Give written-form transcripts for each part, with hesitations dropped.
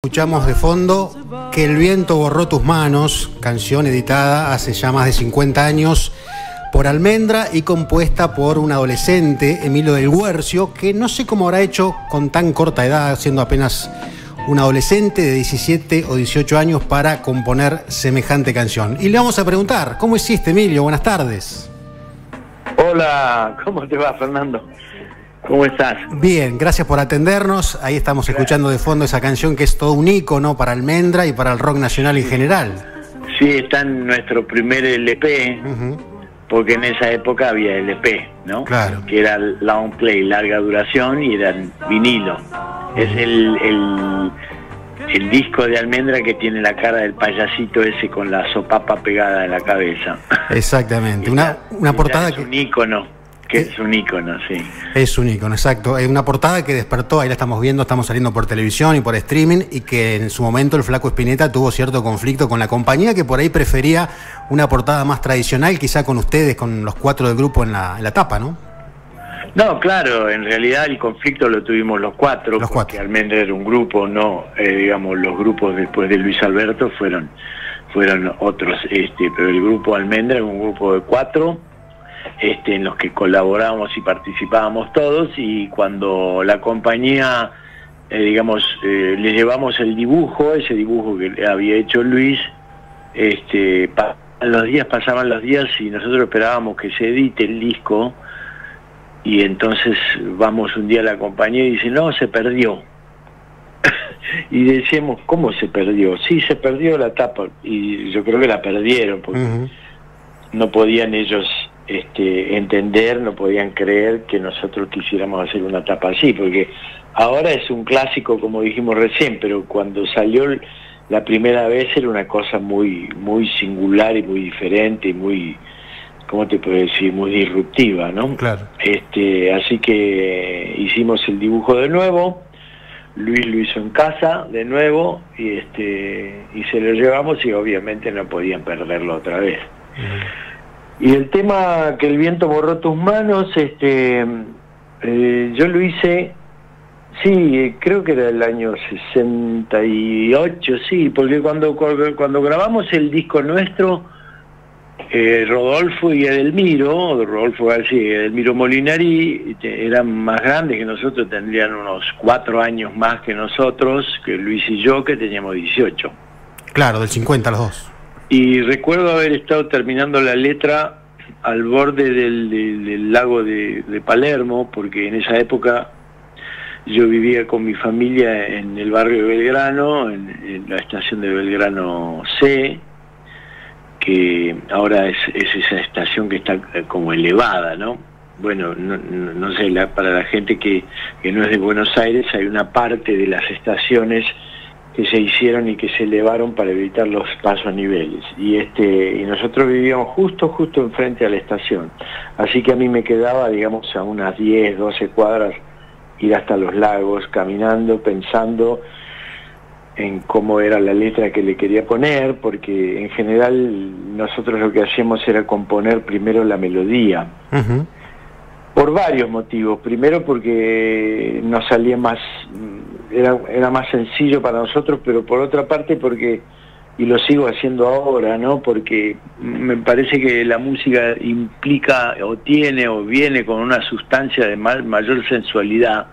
Escuchamos de fondo Que el viento borró tus manos, canción editada hace ya más de 50 años por Almendra y compuesta por un adolescente, Emilio del Guercio, que no sé cómo habrá hecho con tan corta edad, siendo apenas un adolescente de 17 o 18 años, para componer semejante canción. Y le vamos a preguntar, ¿cómo hiciste, Emilio? Buenas tardes. Hola, ¿cómo te va, Fernando? ¿Cómo estás? Bien, gracias por atendernos. Ahí estamos escuchando de fondo esa canción que es todo un ícono para Almendra y para el rock nacional en general. Sí, está en nuestro primer LP, porque en esa época había LP, ¿no? Claro. Que era long play, larga duración, y era vinilo. Es el disco de Almendra que tiene la cara del payasito ese con la sopapa pegada en la cabeza. Exactamente, una portada que... Es un ícono. Que es un ícono, sí. Es un ícono, exacto. Es una portada que despertó, ahí la estamos viendo, estamos saliendo por televisión y por streaming, y que en su momento el Flaco Spinetta tuvo cierto conflicto con la compañía, que por ahí prefería una portada más tradicional, quizá con ustedes, con los cuatro del grupo en la tapa, ¿no? No, claro, en realidad el conflicto lo tuvimos los cuatro, porque Almendra era un grupo, no, digamos, los grupos después de Luis Alberto fueron otros, pero el grupo Almendra era un grupo de cuatro, en los que colaborábamos y participábamos todos, y cuando la compañía, le llevamos el dibujo, ese dibujo que había hecho Luis, pasaban los días y nosotros esperábamos que se edite el disco, y entonces vamos un día a la compañía y dice, no, se perdió. Y decíamos, ¿cómo se perdió? Sí, se perdió la tapa, y yo creo que la perdieron, porque no podían ellos entender, no podían creer que nosotros quisiéramos hacer una tapa así, porque ahora es un clásico, como dijimos recién, pero cuando salió la primera vez era una cosa muy singular y muy diferente y muy, ¿cómo te puedo decir?, muy disruptiva, ¿no? Claro. Así que hicimos el dibujo de nuevo, Luis lo hizo en casa de nuevo, y se lo llevamos, y obviamente no podían perderlo otra vez. Y el tema Que el viento borró tus manos, yo lo hice, sí, creo que era el año 68, sí, porque cuando grabamos el disco nuestro, Rodolfo García y Edelmiro Molinari eran más grandes que nosotros, tendrían unos 4 años más que nosotros, que Luis y yo, que teníamos 18. Claro, del 50 los dos. Y recuerdo haber estado terminando la letra al borde del lago de Palermo, porque en esa época yo vivía con mi familia en el barrio de Belgrano, en la estación de Belgrano C, que ahora es esa estación que está como elevada, ¿no? Bueno, no sé, para la gente que no es de Buenos Aires, hay una parte de las estaciones que se hicieron y que se elevaron para evitar los pasos a niveles, y nosotros vivíamos justo enfrente a la estación, así que a mí me quedaba, digamos, a unas 10, 12 cuadras ir hasta los lagos caminando, pensando en cómo era la letra que le quería poner, porque en general nosotros lo que hacíamos era componer primero la melodía. Por varios motivos. Primero porque nos salía más, era más sencillo para nosotros, pero por otra parte porque, y lo sigo haciendo ahora, ¿no? Porque me parece que la música implica o tiene o viene con una sustancia de mayor sensualidad,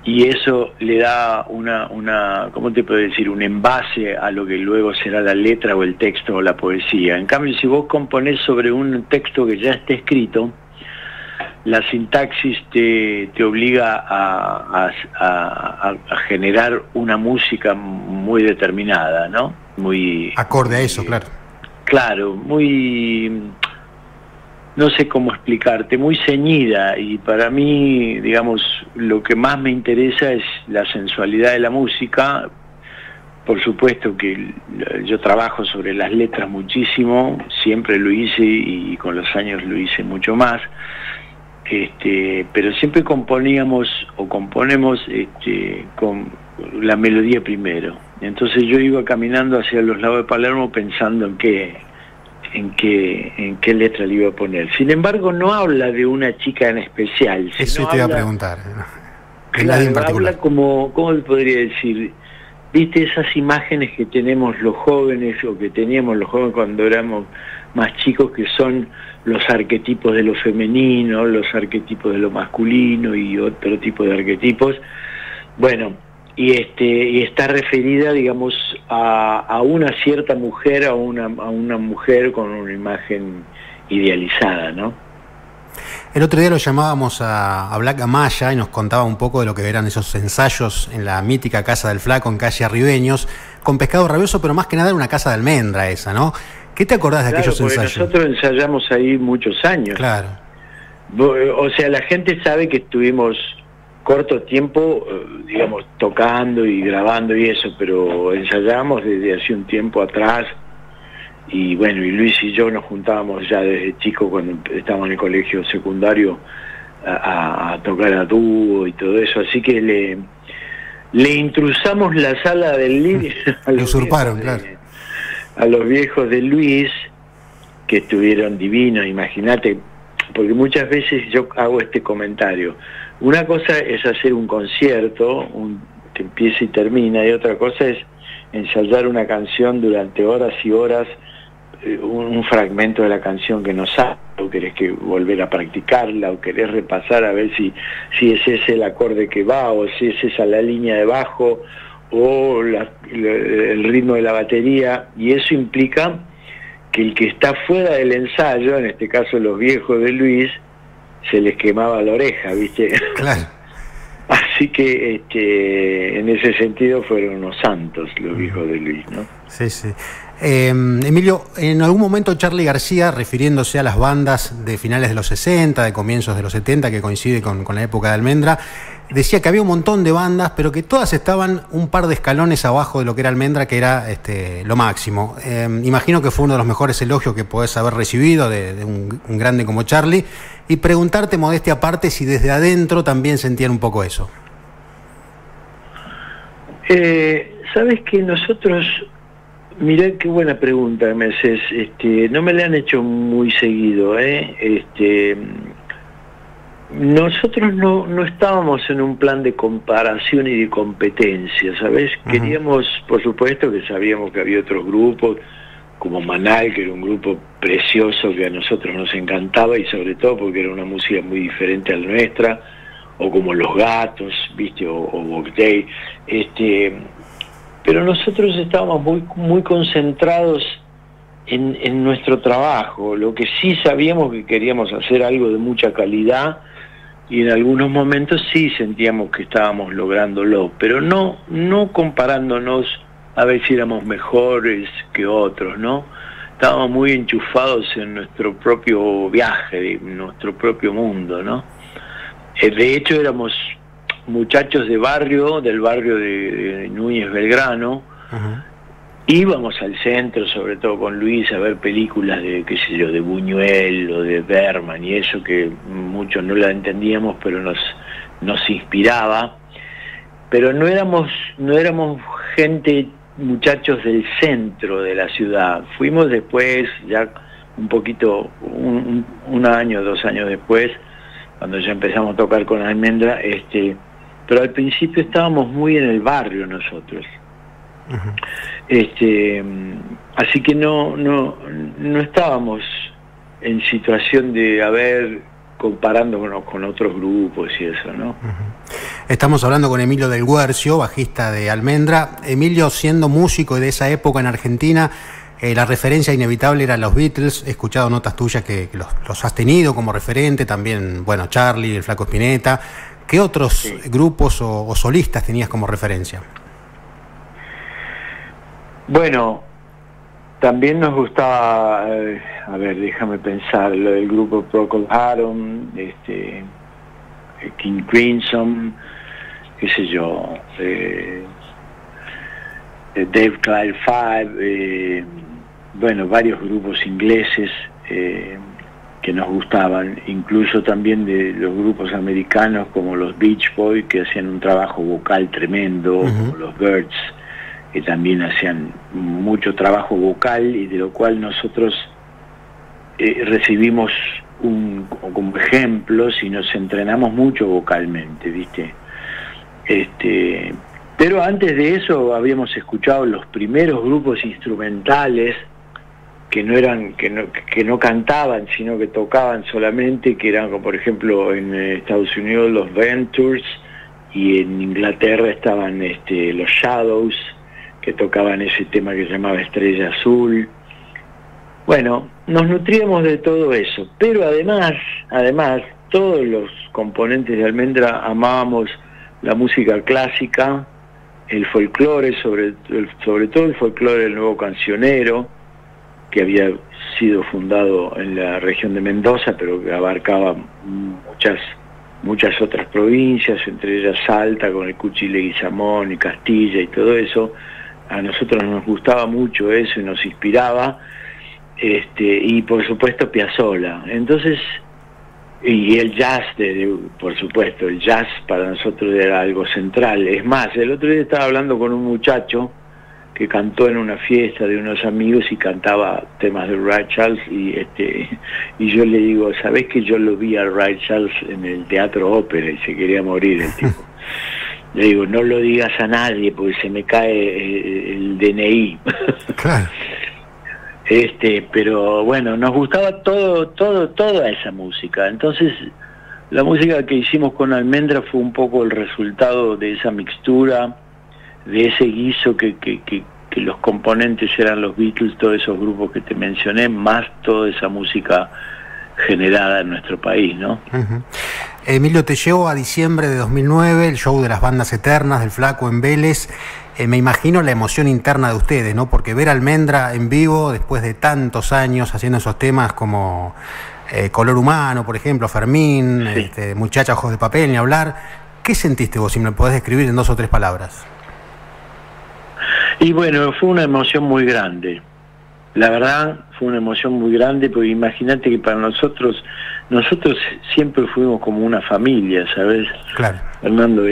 y eso le da una, ¿cómo te puedo decir?, un envase a lo que luego será la letra o el texto o la poesía. En cambio, si vos componés sobre un texto que ya está escrito, la sintaxis te obliga a generar una música muy determinada, ¿no? Muy acorde a eso, claro. Claro, muy, no sé cómo explicarte, muy ceñida, y para mí, digamos, lo que más me interesa es la sensualidad de la música. Por supuesto que yo trabajo sobre las letras muchísimo, siempre lo hice y con los años lo hice mucho más. Pero siempre componemos con la melodía primero. Entonces yo iba caminando hacia los lados de Palermo pensando en qué letra le iba a poner. Sin embargo, no habla de una chica en especial. Eso te iba a preguntar. Claro, habla como, ¿cómo podría decir? viste esas imágenes que tenemos los jóvenes, o que teníamos los jóvenes cuando éramos más chicos, que son los arquetipos de lo femenino, los arquetipos de lo masculino y otro tipo de arquetipos. Bueno, y está referida, digamos, a una cierta mujer, a una mujer con una imagen idealizada, ¿no? El otro día lo llamábamos a Black Amaya y nos contaba un poco de lo que eran esos ensayos en la mítica Casa del Flaco en calle Arribeños, con Pescado Rabioso, pero más que nada era una casa de almendra esa, ¿no? ¿Qué te acordás de aquellos ensayos? Nosotros ensayamos ahí muchos años. Claro. O sea, la gente sabe que estuvimos corto tiempo, digamos, tocando y grabando y eso, pero ensayamos desde hace un tiempo atrás. Y bueno, y Luis y yo nos juntábamos ya desde chicos, cuando estábamos en el colegio secundario, a tocar a dúo y todo eso, así que le intrusamos la sala del living lo usurparon, claro, a los viejos de Luis, que estuvieron divinos, imagínate, porque muchas veces yo hago este comentario. Una cosa es hacer un concierto, que empieza y termina, y otra cosa es ensayar una canción durante horas y horas, un fragmento de la canción que no sabes, o querés que volver a practicarla, o querés repasar a ver si es ese el acorde que va, o si es esa la línea de bajo, o el ritmo de la batería, y eso implica que el que está fuera del ensayo, en este caso los viejos de Luis, se les quemaba la oreja, ¿viste? Claro. Así que en ese sentido fueron unos santos los viejos de Luis, ¿no? Sí, sí. Emilio, en algún momento Charly García, refiriéndose a las bandas de finales de los 60, de comienzos de los 70, que coincide con la época de Almendra, decía que había un montón de bandas, pero que todas estaban un par de escalones abajo de lo que era Almendra, que era lo máximo. Imagino que fue uno de los mejores elogios que podés haber recibido de un grande como Charly, y preguntarte, modestia aparte, si desde adentro también sentían un poco eso. Sabes que nosotros, mirá qué buena pregunta me haces, no me la han hecho muy seguido, nosotros no estábamos en un plan de comparación y de competencia, ¿sabes? Uh-huh. Queríamos, por supuesto que sabíamos que había otros grupos, como Manal, que era un grupo precioso que a nosotros nos encantaba, y sobre todo porque era una música muy diferente a la nuestra, o como Los Gatos, ¿viste? O Bogday, pero nosotros estábamos muy concentrados en nuestro trabajo. Lo que sí sabíamos que queríamos hacer algo de mucha calidad, y en algunos momentos sí sentíamos que estábamos lográndolo, pero no comparándonos a ver si éramos mejores que otros, ¿no? Estábamos muy enchufados en nuestro propio viaje, en nuestro propio mundo, ¿no? De hecho éramos muchachos del barrio de Núñez Belgrano. Uh-huh. Íbamos al centro, sobre todo con Luis, a ver películas de, qué sé yo, de Buñuel o de Berman y eso, que muchos no la entendíamos, pero nos inspiraba. Pero no éramos gente, muchachos del centro de la ciudad. Fuimos después, ya un poquito, un año, 2 años después, cuando ya empezamos a tocar con Almendra, pero al principio estábamos muy en el barrio nosotros. Uh-huh. Así que no estábamos en situación de comparándonos con otros grupos y eso, ¿no? Uh-huh. Estamos hablando con Emilio del Guercio, bajista de Almendra. Emilio, siendo músico de esa época en Argentina, la referencia inevitable era los Beatles. He escuchado notas tuyas que los has tenido como referente, también, bueno, Charly, el Flaco Spinetta. ¿Qué otros grupos o solistas tenías como referencia? Bueno, también nos gustaba, déjame pensar, lo del grupo Procol Harum, King Crimson, qué sé yo, Dave Clyde Five, bueno, varios grupos ingleses que nos gustaban, incluso también de los grupos americanos como los Beach Boys, que hacían un trabajo vocal tremendo, uh-huh. Como los Byrds, que también hacían mucho trabajo vocal, y de lo cual nosotros recibimos como ejemplos y nos entrenamos mucho vocalmente, ¿viste? Pero antes de eso habíamos escuchado los primeros grupos instrumentales que no cantaban, sino que tocaban solamente, que eran, como por ejemplo en Estados Unidos los Ventures, y en Inglaterra estaban los Shadows, que tocaban ese tema que se llamaba Estrella Azul. Bueno, nos nutríamos de todo eso, pero además, todos los componentes de Almendra amábamos la música clásica, el folclore, sobre todo el folclore del nuevo cancionero, que había sido fundado en la región de Mendoza, pero que abarcaba muchas otras provincias, entre ellas Salta, con el Cuchi Leguizamón y Castilla y todo eso. A nosotros nos gustaba mucho eso y nos inspiraba, y por supuesto Piazzolla. Entonces, y el jazz, por supuesto, el jazz para nosotros era algo central. Es más, el otro día estaba hablando con un muchacho que cantó en una fiesta de unos amigos y cantaba temas de Ray Charles, y yo le digo, ¿sabés que yo lo vi a Ray Charles en el Teatro Ópera y se quería morir el tipo? Le digo, no lo digas a nadie porque se me cae el DNI. Claro. Pero bueno, nos gustaba toda esa música. Entonces, la música que hicimos con Almendra fue un poco el resultado de esa mixtura, de ese guiso que los componentes eran los Beatles, todos esos grupos que te mencioné, más toda esa música generada en nuestro país, ¿no? Uh-huh. Emilio, te llevo a diciembre de 2009, el show de las bandas eternas del Flaco en Vélez. Me imagino la emoción interna de ustedes, ¿no? Porque ver a Almendra en vivo después de tantos años haciendo esos temas como Color Humano, por ejemplo, Fermín, sí. Muchacha Ojos de Papel, ni hablar. ¿Qué sentiste vos, si me podés describir en 2 o 3 palabras? Y bueno, fue una emoción muy grande. La verdad, fue una emoción muy grande, porque imagínate que para nosotros siempre fuimos como una familia, ¿sabes? Claro. Fernando,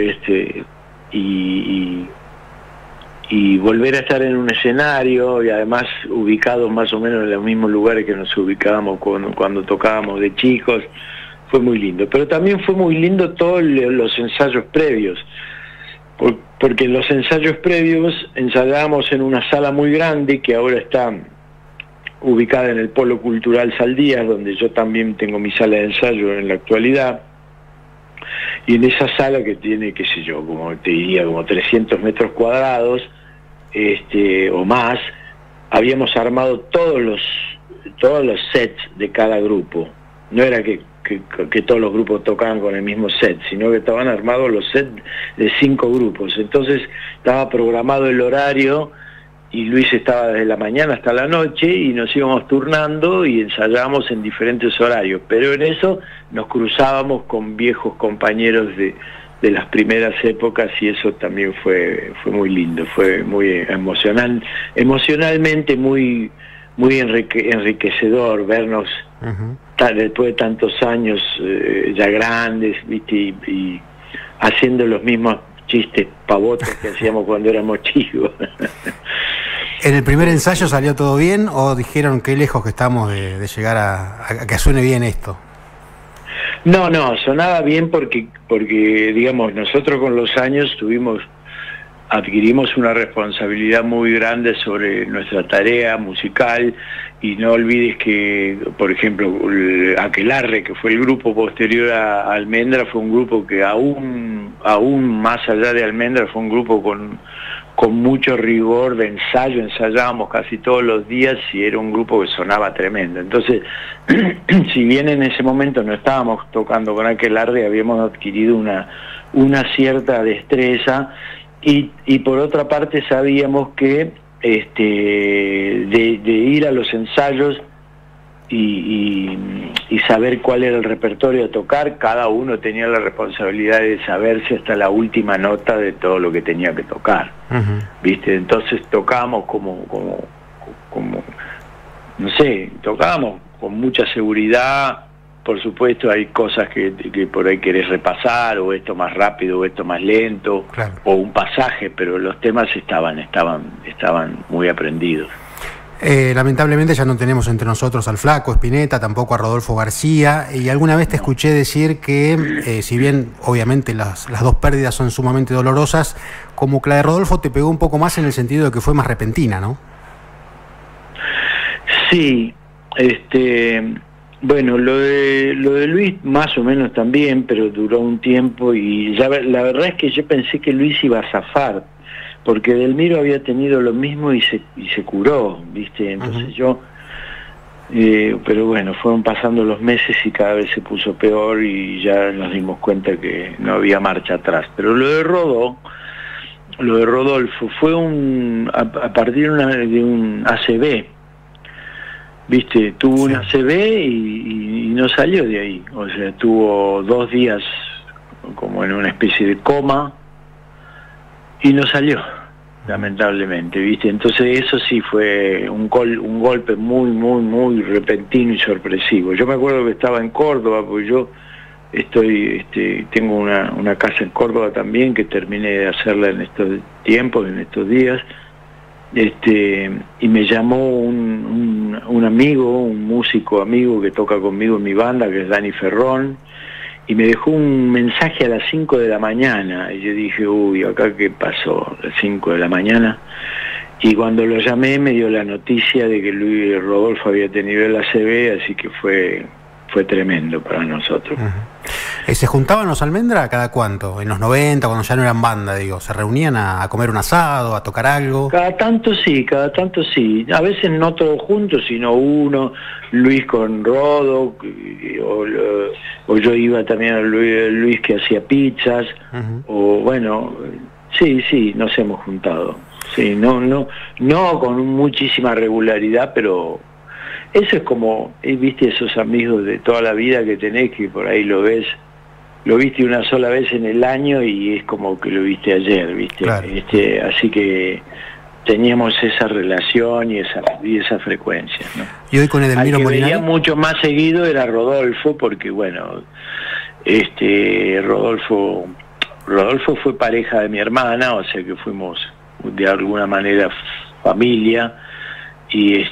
y volver a estar en un escenario, y además ubicados más o menos en los mismos lugares que nos ubicábamos cuando tocábamos de chicos, fue muy lindo. Pero también fue muy lindo todos los ensayos previos, porque en los ensayos previos ensayábamos en una sala muy grande que ahora está ubicada en el Polo Cultural Saldías, donde yo también tengo mi sala de ensayo en la actualidad. Y en esa sala, que tiene, qué sé yo, como te diría, como 300 metros cuadrados, o más, habíamos armado todos los sets de cada grupo. No era que todos los grupos tocaban con el mismo set, sino que estaban armados los sets de 5 grupos. Entonces estaba programado el horario, y Luis estaba desde la mañana hasta la noche, y nos íbamos turnando y ensayábamos en diferentes horarios. Pero en eso nos cruzábamos con viejos compañeros de las primeras épocas, y eso también fue muy lindo, fue muy emocionalmente muy enriquecedor vernos después de tantos años ya grandes, ¿viste? Y haciendo los mismos chistes pavotes que hacíamos cuando éramos chicos. ¿En el primer ensayo salió todo bien o dijeron qué lejos que estamos de llegar a que suene bien esto? No, sonaba bien porque digamos, nosotros con los años adquirimos una responsabilidad muy grande sobre nuestra tarea musical, y no olvides que, por ejemplo, Aquelarre, que fue el grupo posterior a Almendra, fue un grupo que aún más allá de Almendra fue un grupo con mucho rigor de ensayo. Ensayábamos casi todos los días y era un grupo que sonaba tremendo. Entonces, si bien en ese momento no estábamos tocando con Aquelarre, habíamos adquirido una cierta destreza, y por otra parte sabíamos que de ir a los ensayos y saber cuál era el repertorio a tocar, cada uno tenía la responsabilidad de saberse hasta la última nota de todo lo que tenía que tocar. Uh-huh. ¿Viste? Entonces tocábamos como no sé, tocábamos con mucha seguridad. Por supuesto hay cosas que por ahí querés repasar, o esto más rápido o esto más lento, claro, o un pasaje, pero los temas estaban muy aprendidos. Lamentablemente ya no tenemos entre nosotros al Flaco Spinetta, tampoco a Rodolfo García, y alguna vez te escuché decir que, si bien obviamente las dos pérdidas son sumamente dolorosas, como que la de Rodolfo te pegó un poco más en el sentido de que fue más repentina, ¿no? Sí, bueno, lo de Luis más o menos también, pero duró un tiempo y ya la verdad es que yo pensé que Luis iba a zafar, porque Delmiro había tenido lo mismo y se curó, ¿viste? Entonces pero bueno, fueron pasando los meses y cada vez se puso peor y ya nos dimos cuenta que no había marcha atrás. Pero lo de Rodolfo fue a partir de un ACV, ¿viste? Tuvo un ACV y no salió de ahí, o sea, tuvo 2 días como en una especie de coma, y no salió, lamentablemente, ¿viste? Entonces eso sí fue un golpe muy, muy, muy repentino y sorpresivo. Yo me acuerdo que estaba en Córdoba, porque yo tengo una casa en Córdoba también, que terminé de hacerla en estos tiempos, en estos días, y me llamó un amigo, un músico amigo que toca conmigo en mi banda, que es Dani Ferrón, y me dejó un mensaje a las 5 de la mañana, y yo dije, uy, acá qué pasó, a las 5 de la mañana, y cuando lo llamé me dio la noticia de que Luis Rodolfo había tenido el ACV, así que fue tremendo para nosotros. ¿Se juntaban los Almendra cada cuánto? En los 90, cuando ya no eran banda, digo, ¿se reunían a comer un asado, a tocar algo? Cada tanto sí. A veces no todos juntos, sino uno, Luis con Rodo, o yo iba también a Luis que hacía pizzas, o bueno, sí, nos hemos juntado. Sí, no con muchísima regularidad, pero eso es como, viste, esos amigos de toda la vida que tenés, que por ahí lo viste una sola vez en el año y es como que lo viste ayer, ¿viste? Claro. Así que teníamos esa relación y esa frecuencia, ¿no? Y hoy con Edelmiro Molinari, veía mucho más seguido era Rodolfo, porque bueno, Rodolfo fue pareja de mi hermana, o sea que fuimos de alguna manera familia, y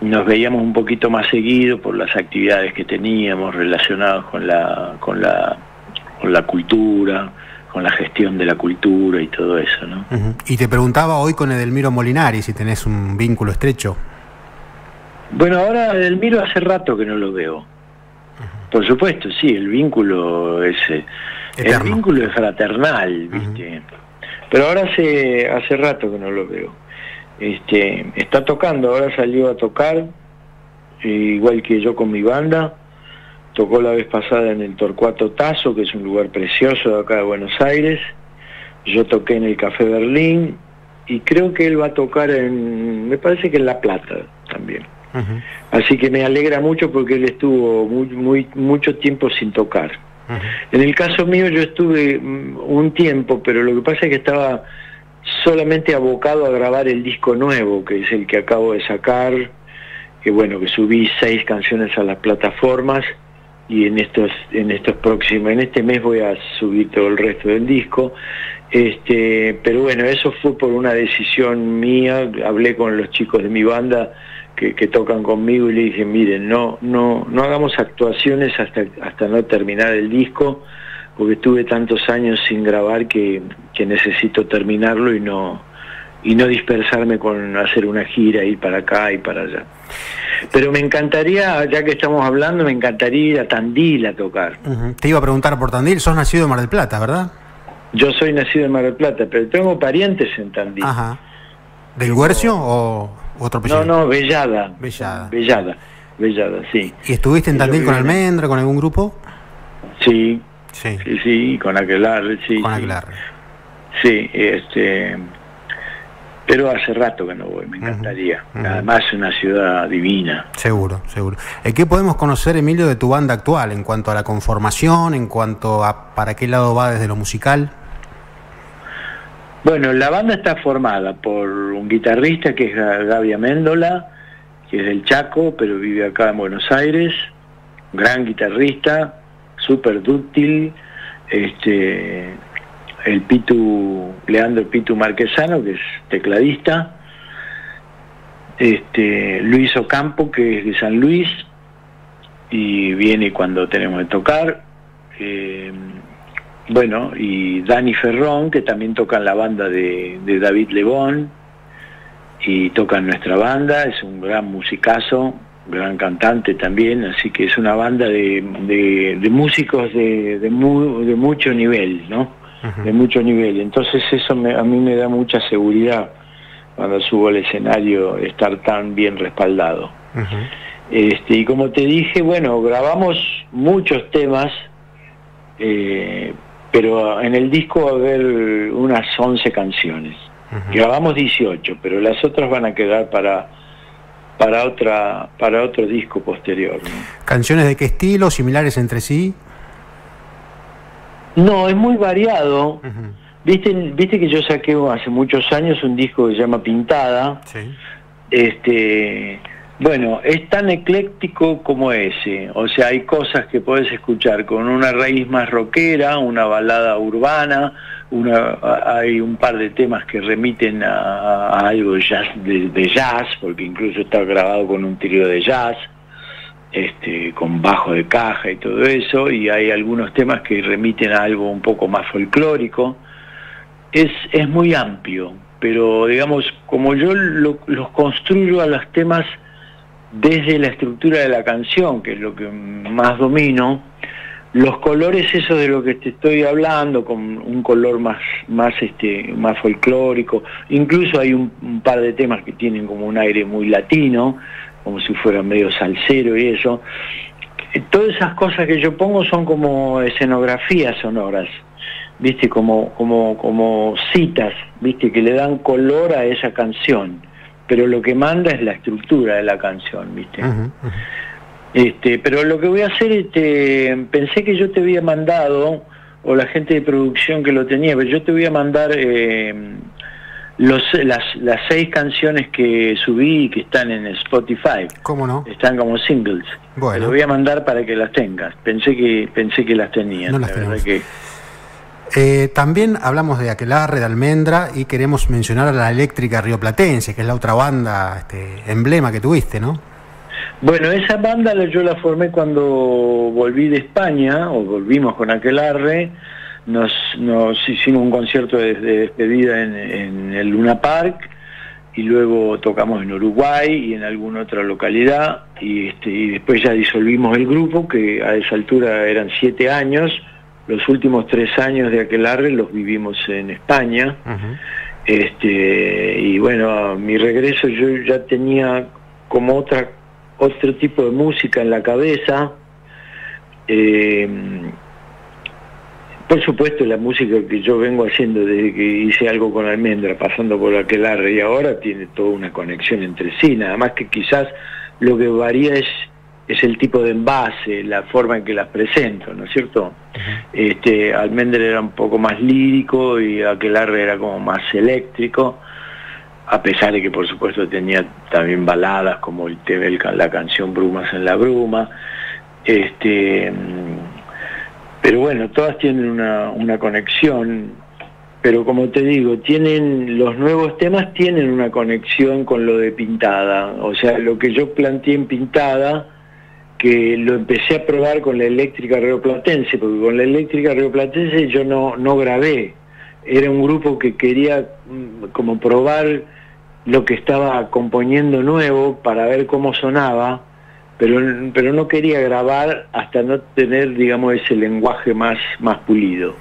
nos veíamos un poquito más seguido por las actividades que teníamos relacionadas con la cultura, con la gestión de la cultura y todo eso, ¿no? Y te preguntaba hoy con Edelmiro Molinari si tenés un vínculo estrecho. Bueno, ahora Edelmiro hace rato que no lo veo. Por supuesto, sí, el vínculo es fraternal, ¿viste? Pero ahora hace rato que no lo veo. Está tocando, ahora salió a tocar, igual que yo con mi banda. Tocó la vez pasada en el Torcuato Tazo, que es un lugar precioso de acá de Buenos Aires. Yo toqué en el Café Berlín, y creo que él va a tocar me parece que en La Plata también. Así que me alegra mucho, porque él estuvo mucho tiempo sin tocar. En el caso mío yo estuve un tiempo, pero lo que pasa es que estaba solamente abocado a grabar el disco nuevo, que es el que acabo de sacar, que bueno, que subí 6 canciones a las plataformas, y en este mes voy a subir todo el resto del disco. Pero bueno, eso fue por una decisión mía. Hablé con los chicos de mi banda que tocan conmigo y le dije, miren, no hagamos actuaciones hasta no terminar el disco, porque estuve tantos años sin grabar que necesito terminarlo y no dispersarme con hacer una gira, ir para acá y para allá. Pero me encantaría, ya que estamos hablando, me encantaría ir a Tandil a tocar. Te iba a preguntar por Tandil. Sos nacido en Mar del Plata, ¿verdad? Yo soy nacido en Mar del Plata, pero tengo parientes en Tandil. Ajá. ¿Del Guercio o otro apellido? No, Bellada, sí. ¿Y estuviste en Tandil con Almendra, con algún grupo? Sí, con Aquelarre, sí. Con Aquelarre. Sí, pero hace rato que no voy, me encantaría. Además es una ciudad divina. Seguro. ¿Qué podemos conocer, Emilio, de tu banda actual en cuanto a la conformación, en cuanto a para qué lado va desde lo musical? Bueno, la banda está formada por un guitarrista que es Gaby Améndola, que es del Chaco, pero vive acá en Buenos Aires, gran guitarrista, súper dúctil, Leandro Pitu Marquesano, que es tecladista, Luis Ocampo, que es de San Luis, y viene cuando tenemos que tocar. Bueno, y Dani Ferrón, que también toca en la banda de David Lebón, y toca en nuestra banda, es un gran musicazo, gran cantante también, así que es una banda de músicos de mucho nivel, ¿no? De mucho nivel. Entonces eso a mí me da mucha seguridad cuando subo al escenario, estar tan bien respaldado. Y como te dije, bueno, grabamos muchos temas, pero en el disco va a haber unas 11 canciones. Grabamos 18, pero las otras van a quedar para otro disco posterior, ¿no? ¿Canciones de qué estilo? ¿Similares entre sí? No, es muy variado. Viste que yo saqué hace muchos años un disco que se llama Pintada. Sí. Bueno, es tan ecléctico como ese. O sea, hay cosas que podés escuchar con una raíz más rockera, una balada urbana, hay un par de temas que remiten a algo de jazz, porque incluso está grabado con un trío de jazz, con bajo de caja y todo eso, y hay algunos temas que remiten a algo un poco más folclórico. Es muy amplio, pero digamos, como yo los construyo a los temas desde la estructura de la canción, que es lo que más domino, los colores, eso de lo que te estoy hablando, con un color más folclórico, incluso hay un par de temas que tienen como un aire muy latino, como si fuera medio salsero y eso. Todas esas cosas que yo pongo son como escenografías sonoras, viste, como citas, viste, que le dan color a esa canción, pero lo que manda es la estructura de la canción, viste. Pero lo que voy a hacer, pensé que yo te había mandado, o la gente de producción que lo tenía, pero yo te voy a mandar las 6 canciones que subí y que están en Spotify. ¿Cómo no? Están como singles. Bueno. Te lo voy a mandar para que las tengas. Pensé que las tenías. No las tenemos. También hablamos de Aquelarre, de Almendra, y queremos mencionar a la Eléctrica Rioplatense, que es la otra banda emblema que tuviste, ¿no? Bueno, esa banda yo la formé cuando volví de España, o volvimos con Aquelarre. Nos hicimos un concierto de despedida en el Luna Park, y luego tocamos en Uruguay y en alguna otra localidad, y después ya disolvimos el grupo, que a esa altura eran 7 años. Los últimos 3 años de Aquelarre los vivimos en España. Y bueno, a mi regreso yo ya tenía como otro tipo de música en la cabeza. Por supuesto, la música que yo vengo haciendo desde que hice algo con Almendra, pasando por Aquelarre, y ahora tiene toda una conexión entre sí, nada más que quizás lo que varía es el tipo de envase, la forma en que las presento, ¿no es cierto? Almendra era un poco más lírico y Aquelarre era como más eléctrico, a pesar de que por supuesto tenía también baladas como la canción Brumas en la Bruma. Pero bueno, todas tienen una conexión, pero como te digo, los nuevos temas tienen una conexión con lo de Pintada. O sea, lo que yo planteé en Pintada, que lo empecé a probar con la Eléctrica Rioplatense, porque con la Eléctrica Rioplatense yo no grabé. Era un grupo que quería como probar lo que estaba componiendo nuevo para ver cómo sonaba, pero no quería grabar hasta no tener, digamos, ese lenguaje más pulido.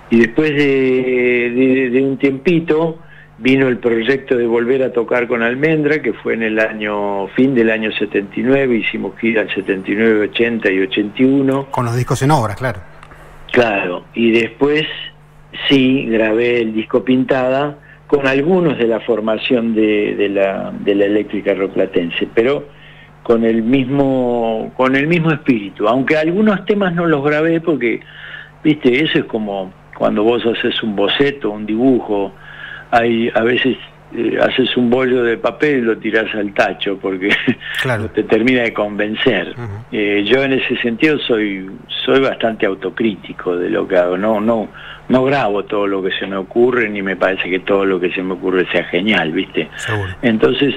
Y después de un tiempito vino el proyecto de volver a tocar con Almendra, que fue en el fin del año 79, hicimos gira en 79, 80 y 81. Con los discos en obras, claro. Claro, y después sí grabé el disco Pintada con algunos de la formación de la Eléctrica Rioplatense, pero con el mismo espíritu, aunque algunos temas no los grabé porque, viste, eso es como cuando vos haces un boceto, un dibujo, a veces haces un bollo de papel y lo tirás al tacho porque claro, no te termina de convencer. Yo en ese sentido soy bastante autocrítico de lo que hago, no grabo todo lo que se me ocurre, ni me parece que todo lo que se me ocurre sea genial, ¿viste? Seguro. Entonces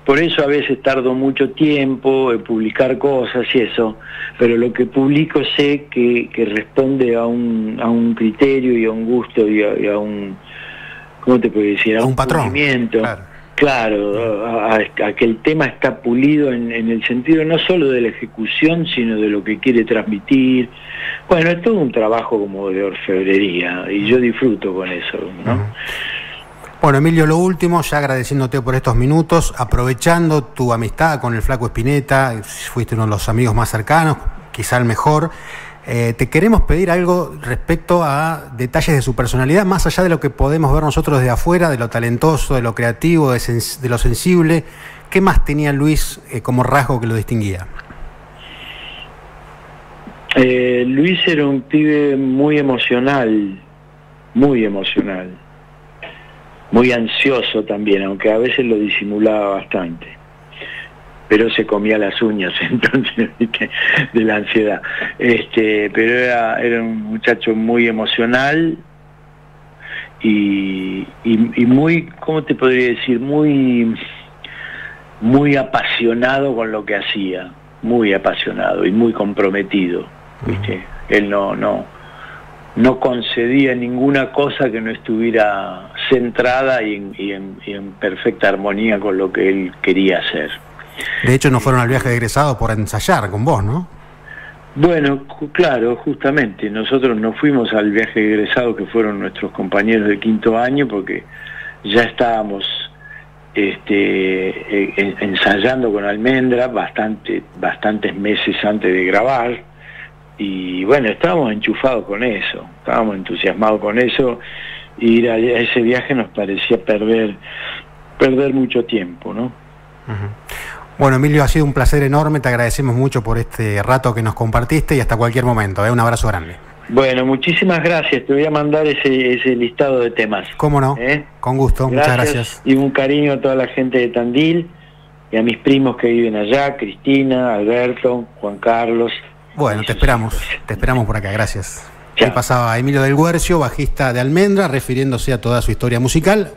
Por eso a veces tardo mucho tiempo en publicar cosas y eso, pero lo que publico sé que responde a un criterio y a un gusto y a un, ¿cómo te puedo decir? A un patrón. Cumplimiento. Claro, a que el tema está pulido en el sentido no solo de la ejecución, sino de lo que quiere transmitir. Bueno, es todo un trabajo como de orfebrería y yo disfruto con eso, ¿no? Bueno, Emilio, lo último, ya agradeciéndote por estos minutos, aprovechando tu amistad con el Flaco Spinetta, fuiste uno de los amigos más cercanos, quizá el mejor. Te queremos pedir algo respecto a detalles de su personalidad, más allá de lo que podemos ver nosotros desde afuera, de lo talentoso, de lo creativo, de lo sensible. ¿Qué más tenía Luis como rasgo que lo distinguía? Luis era un pibe muy emocional, muy ansioso también, aunque a veces lo disimulaba bastante. Pero se comía las uñas entonces, ¿viste? De la ansiedad. Pero era un muchacho muy emocional y muy, ¿cómo te podría decir? Muy apasionado con lo que hacía, muy apasionado y muy comprometido, ¿viste? Él no concedía ninguna cosa que no estuviera centrada y en perfecta armonía con lo que él quería hacer. De hecho, no fueron al viaje de egresado por ensayar con vos, ¿no? Bueno, claro, justamente. Nosotros no fuimos al viaje de egresado, que fueron nuestros compañeros de quinto año, porque ya estábamos ensayando con Almendra bastantes meses antes de grabar. Y bueno, estábamos enchufados con eso, estábamos entusiasmados con eso. Y ir a ese viaje nos parecía perder mucho tiempo, ¿no? Bueno, Emilio, ha sido un placer enorme, te agradecemos mucho por este rato que nos compartiste y hasta cualquier momento, un abrazo grande. Bueno, muchísimas gracias, te voy a mandar ese listado de temas. ¿Cómo no? Con gusto, muchas gracias. Y un cariño a toda la gente de Tandil y a mis primos que viven allá, Cristina, Alberto, Juan Carlos. Bueno, te esperamos por acá, gracias. Chao. Ahí pasaba Emilio del Guercio, bajista de Almendra, refiriéndose a toda su historia musical.